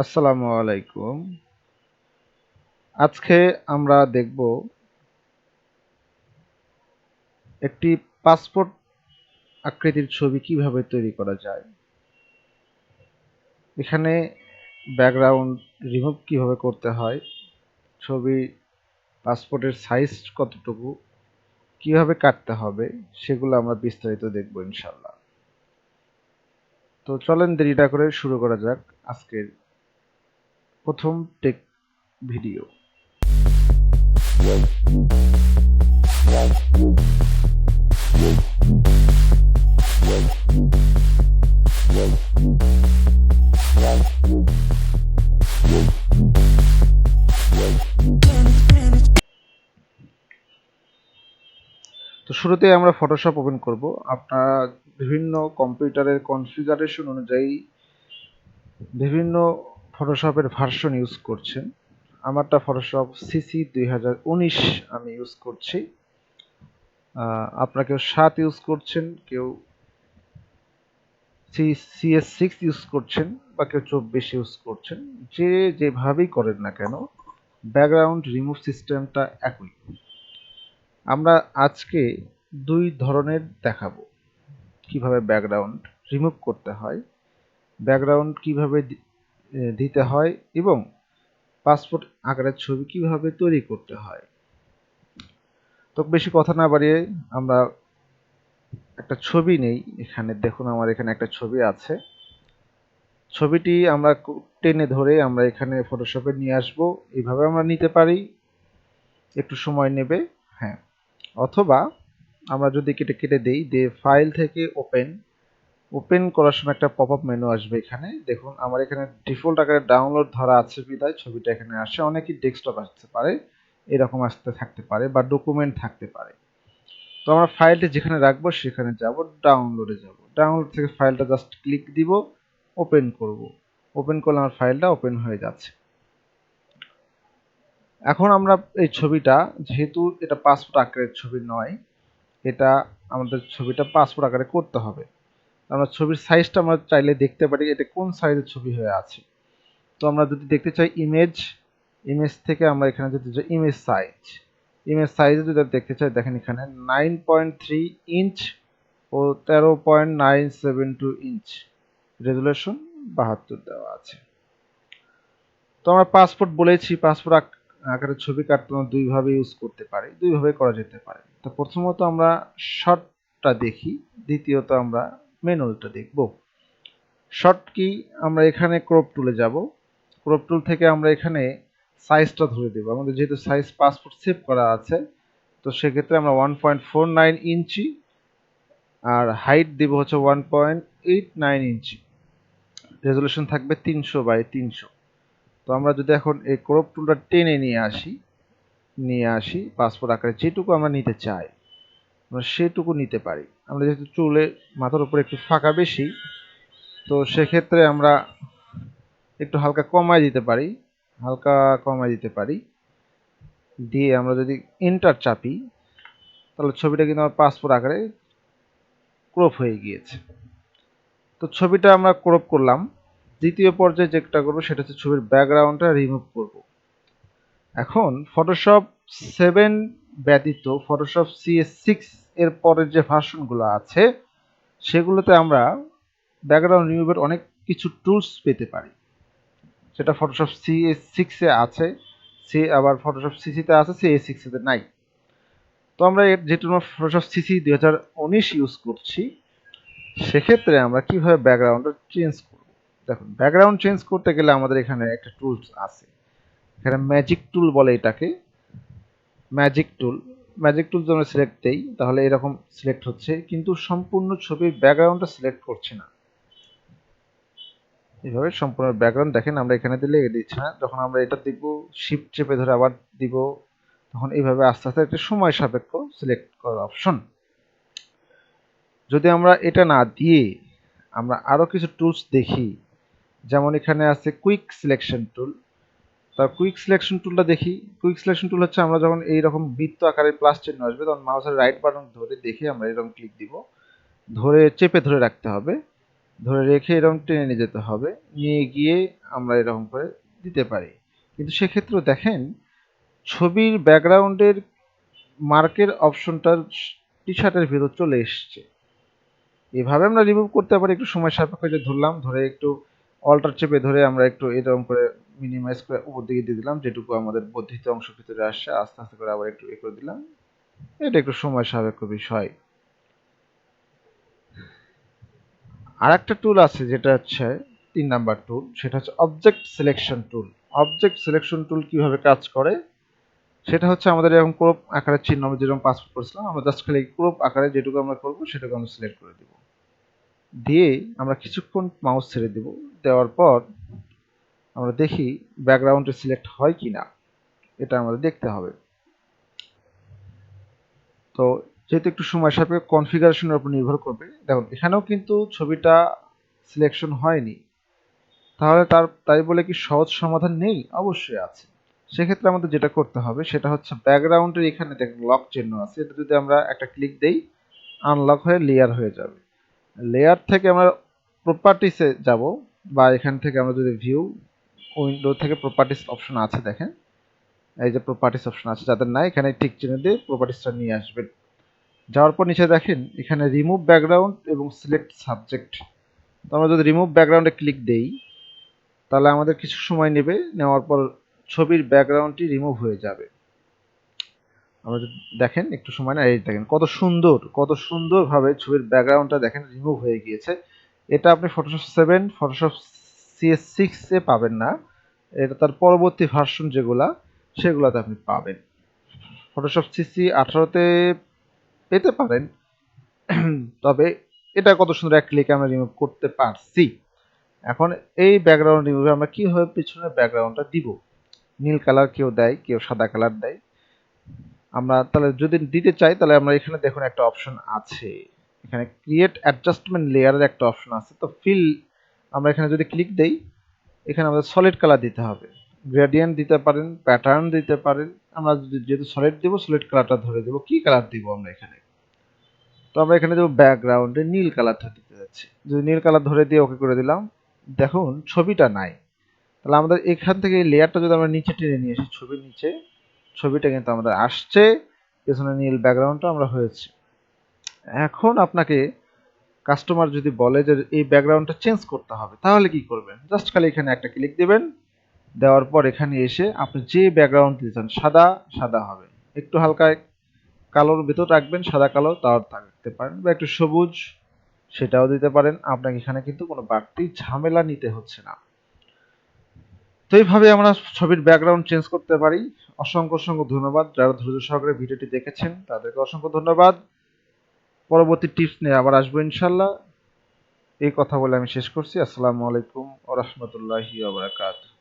আসসালামু আলাইকুম। আজকে আমরা দেখব একটি পাসপোর্ট আকৃতির ছবি কিভাবে তৈরি করা যায়। এখানে ব্যাকগ্রাউন্ড রিমুভ কিভাবে করতে হয়, ছবি পাসপোর্টের সাইজ কতটুকু, কিভাবে কাটতে হবে, সেগুলো আমরা বিস্তারিত দেখব ইনশাল্লাহ। তো চলেন দেরি না করে শুরু করা যাক আজকের প্রথম টেক ভিডিও। তো শুরুতে আমরা ফটোশপ ওপেন করব। আপনারা বিভিন্ন কম্পিউটারের কনফিগারেশন অনুযায়ী বিভিন্ন ফটোশপের ভার্সন ইউজ করছেন। আমারটা ফটোশপ সিসি 2019 আমি ইউজ করছি। আপনারা কেউ 7 ইউজ করছেন, কেউ CS6 ইউজ করছেন, বা কেউ 24 ইউজ করছেন। যে যেভাবেই করেন না কেন, ব্যাকগ্রাউন্ড রিমুভ সিস্টেমটা একই। আমরা আজকে দুই ধরনের দেখাবো কিভাবে ব্যাকগ্রাউন্ড রিমুভ করতে হয়, ব্যাকগ্রাউন্ড কিভাবে দিতে হয়, এবং পাসপোর্ট আকারের ছবি কিভাবে তৈরি করতে হয়। তো বেশি কথা না বাড়িয়ে আমরা একটা ছবি নেই। এখানে দেখুন, আমার এখানে একটা ছবি আছে। ছবিটি আমরা টেনে ধরে আমরা এখানে ফটোশপে নিয়ে আসব। এইভাবে আমরা নিতে পারি, একটু সময় নেবে। হ্যাঁ, অথবা আমরা যদি কেটে কেটে দেই, দিয়ে ফাইল থেকে ওপেন করার সময় একটা পপ আপ মেনু আসবে। এখানে দেখুন, আমার এখানে ডিফল্ট আকারে ডাউনলোড ধরা আছে বিধায় ছবিটা এখানে আসে। অনেকই ডেস্কটপ আসতে পারে, এরকম আসতে থাকতে পারে, বা ডকুমেন্ট থাকতে পারে। তো আমরা ফাইলটি যেখানে রাখবো সেখানে যাব, ডাউনলোডে যাব। ডাউনলোড থেকে ফাইলটা জাস্ট ক্লিক দিব, ওপেন করব। ওপেন করলে আমার ফাইলটা ওপেন হয়ে যাচ্ছে। এখন আমরা এই ছবিটা, যেহেতু এটা পাসপোর্ট আকারের ছবি নয়, এটা আমাদের ছবিটা পাসপোর্ট আকারে করতে হবে। আমরা ছবির সাইজটা আমরা চাইলে দেখতে পারি এটা কোন সাইজের ছবি হয়ে আছে। তো আমরা যদি দেখতে চাই ইমেজ থেকে আমরা এখানে যদি যাই ইমেজ সাইজে যদি দেখতে চাই, দেখেন এখানে 9.3 ইঞ্চ ও 13.972 ইঞ্চ রেজুলেশন 72 দেওয়া আছে। তো আমরা পাসপোর্ট বলেছি, পাসপোর্ট আকারের ছবি কাটতে আমরা দুইভাবে ইউজ করতে পারি, দুইভাবে করা যেতে পারে। তো প্রথমত আমরা শর্টটা দেখি, দ্বিতীয়ত আমরা ম্যানুয়ালটা দেখব। শর্ট কি, আমরা এখানে ক্রপ টুলে যাব। ক্রপ টুল থেকে আমরা এখানে সাইজটা ধরে দেব। আমাদের যেহেতু সাইজ পাসপোর্ট সেভ করা আছে, তো সেক্ষেত্রে আমরা 1.49 ইঞ্চি আর হাইট দেব হচ্ছে 1.89 ইঞ্চি, রেজুলেশন থাকবে 300x300। তো আমরা যদি এখন এই ক্রপ টুলটা টেনে নিয়ে আসি পাসপোর্ট আকারে যেটুকু আমরা নিতে চাই, আমরা সেটুকু নিতে পারি। আমরা যেহেতু চুলে মাথার উপরে একটু ফাঁকা বেশি, তো সেক্ষেত্রে আমরা একটু হালকা কমায় দিতে পারি। দিয়ে আমরা যদি এন্টার চাপি, তাহলে ছবিটা কিন্তু আমার পাসপোর্ট আকারে ক্রপ হয়ে গিয়েছে। তো ছবিটা আমরা ক্রপ করলাম। দ্বিতীয় পর্যায়ে যেটা করবো সেটা হচ্ছে ছবির ব্যাকগ্রাউন্ডটা রিমুভ করব। এখন ফটোশপ 7 ব্যতীত ফটোশপ CS6 এর পরের যে ভার্সনগুলো আছে, সেগুলোতে আমরা ব্যাকগ্রাউন্ড রিমুভের অনেক কিছু টুলস পেতে পারি। সেটা ফটোশপ CS6 এ আছে, আবার ফটোশপ সিসিতে আছে, CS6 এ নাই। তো আমরা যেহেতু ফটোশপ সিসি 2019 ইউজ করছি, সেক্ষেত্রে আমরা কিভাবে ব্যাকগ্রাউন্ডটা চেঞ্জ করব। দেখুন, ব্যাকগ্রাউন্ড চেঞ্জ করতে গেলে আমাদের এখানে একটা টুলস আছে। এখানে ম্যাজিক টুল বলে এটাকে। ম্যাজিক টুল যদি আমরা সিলেক্ট দেই, তাহলে এরকম সিলেক্ট হচ্ছে, কিন্তু সম্পূর্ণ ছবির ব্যাকগ্রাউন্ডটা সিলেক্ট করছে না। এইভাবে সম্পূর্ণ ব্যাকগ্রাউন্ড দেখেন, আমরা এখানে দিলে দিচ্ছে না। যখন আমরা এটা দিব, শিফট চেপে ধরে আবার দিব, তখন এইভাবে আস্তে আস্তে একটা সময় সাপেক্ষ সিলেক্ট করার অপশন। যদি আমরা এটা না দিয়ে আমরা আরো কিছু টুলস দেখি, যেমন এখানে আছে কুইক সিলেকশন টুল। তার কুইক সিলেকশন টুলটা দেখি। কুইক সিলেকশন টুল হচ্ছে, আমরা যখন এইরকম বৃত্ত আকারে প্লাস চিহ্ন আসবে, তখন মাউসের রাইট বাটন ধরে দেখে আমরা এরকম ক্লিক দিব, ধরে চেপে ধরে রাখতে হবে। ধরে রেখে এরকম টেনে নিয়ে যেতে হবে, নিয়ে গিয়ে আমরা এরকম করে দিতে পারি। কিন্তু সেক্ষেত্রেও দেখেন ছবির ব্যাকগ্রাউন্ডের মার্কের অপশনটার টি শার্টের ভিতর চলে এসছে। এভাবে আমরা রিমুভ করতে পারি। একটু সময় সাপেক্ষ, যে ধরলাম, ধরে একটু অল্টার চেপে ধরে আমরা একটু এরকম করে মিনিমাইজ করে উপর দিকে দিয়ে দিলাম, যেটুকু আমাদের বর্ধিত অংশ ভিতরে আসছে, আস্তে আস্তে করে আবার একটু এ করে দিলাম। এটা একটু সময় সাপেক্ষ বিষয়। আর একটা টুল আছে যেটা হচ্ছে 3 নাম্বার টুল, সেটা হচ্ছে object selection tool. Object selection tool কিভাবে কাজ করে সেটা হচ্ছে আমাদের এরকম ক্রপ আকারের চিহ্ন, আমরা যেরকম পাসপোর্ট করেছিলাম, আমরা জাস্ট খালি ক্রপ আকারে যেটুকু আমরা করবো সেটুকু আমরা সিলেক্ট করে দিব, দিয়ে আমরা কিছুক্ষণ মাউস ছেড়ে দিব। দেওয়ার পর আমরা দেখি ব্যাকগ্রাউন্ডে সিলেক্ট হয় কি না, এটা আমাদের দেখতে হবে। তো যেহেতু একটু সময় সাপেক্ষ, কনফিগারেশনের উপর নির্ভর করবে। দেখুন এখানেও কিন্তু ছবিটা সিলেকশন হয়নি, তাহলে তাই বলে কি সহজ সমাধান নেই? অবশ্যই আছে। সেক্ষেত্রে আমাদের যেটা করতে হবে সেটা হচ্ছে ব্যাকগ্রাউন্ডের এখানে দেখুন লক চিহ্ন আছে, এটা যদি আমরা একটা ক্লিক দেই আনলক হয়ে লেয়ার হয়ে যাবে। লেয়ার থেকে আমরা প্রপার্টিসে যাব, বা এখান থেকে আমরা যদি ভিউ উইন্ডো থেকে প্রপার্টিস অপশন আছে দেখেন, এই যে প্রপার্টিস অপশন আছে, যাদের নাই এখানে টিক চিহ্ন দিয়ে প্রপার্টিসটা নিয়ে আসবেন। যাওয়ার পর নিচে দেখেন এখানে রিমুভ ব্যাকগ্রাউন্ড এবং সিলেক্ট সাবজেক্ট। তো আমরা যদি রিমুভ ব্যাকগ্রাউন্ডে ক্লিক দেই তাহলে আমাদের কিছু সময় নেবে, নেওয়ার পর ছবির ব্যাকগ্রাউন্ডটি রিমুভ হয়ে যাবে। আমরা যদি দেখেন একটু সময় না, এই দেখেন কত সুন্দরভাবে ছবির ব্যাকগ্রাউন্ডটা দেখেন রিমুভ হয়ে গিয়েছে। এটা আপনি ফটোশপ 7, ফটোশপ CS6 এ পাবেন না, এটা তার পরবর্তী ভার্সন যেগুলা সেগুলাতে আপনি পাবেন। ফটোশপ CC 18-তে পেতে পারেন, তবে এটা কত সুন্দর এক ক্লিকে আমরা রিমুভ করতে পারছি। এখন এই ব্যাকগ্রাউন্ড রিমুভে আমরা কিভাবে পিছনের ব্যাকগ্রাউন্ডটা দিব? নীল কালার কেউ দেয়, কেউ সাদা কালার দেয়। আমরা তাহলে যদি দিতে চাই তাহলে আমরা এখানে দেখুন একটা অপশন আছে, এখানে ক্রিয়েট অ্যাডজাস্টমেন্ট লেয়ারের একটা অপশন আছে। তো ফিল, আমরা এখানে যদি ক্লিক দেই এখানে আমাদের সলিড কালার দিতে হবে, গ্রেডিয়েন্ট দিতে পারেন, প্যাটার্ন দিতে পারেন। আমরা যেহেতু সলিড দিব, সলিড কালারটা ধরে দেবো। কি কালার দিব আমরা এখানে? তো আমরা এখানে দেবো ব্যাকগ্রাউন্ডে নীল কালারটা দিতে যাচ্ছি, যদি নীল কালার ধরে দিয়ে ওকে করে দিলাম, দেখুন ছবিটা নাই। তাহলে আমাদের এখান থেকে এই লেয়ারটা যদি আমরা নিচে টেনে নিয়ে আসি, ছবির নিচে, ছবিটা কিন্তু আমাদের আসছে, পেছনে নীল ব্যাকগ্রাউন্ডটা আমরা হয়েছে। এখন আপনাকে কাস্টমার যদি বলে যে এই ব্যাকগ্রাউন্ডটা চেঞ্জ করতে হবে, তাহলে কি করবেন? জাস্ট খালি এখানে একটা ক্লিক দিবেন, দেওয়ার পর এখানে এসে আপনি যে ব্যাকগ্রাউন্ড দিতে চান, সাদা সাদা হবে, একটু হালকা কালোর ভিতর রাখবেন, সাদা কালো তাও থাকতে পারেন, বা একটু সবুজ সেটাও দিতে পারেন। আপনাকে এখানে কিন্তু কোনো বাড়তি ঝামেলা নিতে হচ্ছে না। তো এইভাবে আমরা ছবির ব্যাকগ্রাউন্ড চেঞ্জ করতে পারি। অসংখ্য ধন্যবাদ যারা ধৈর্য সহকারে ভিডিওটি দেখেছেন, তাদেরকে অসংখ্য ধন্যবাদ। পরবর্তী টিপস নিয়ে আবার আসবো ইনশাল্লাহ। এই কথা বলে আমি শেষ করছি। আসসালামু আলাইকুম ওয়া রাহমাতুল্লাহি ওয়া বারাকাতুহু।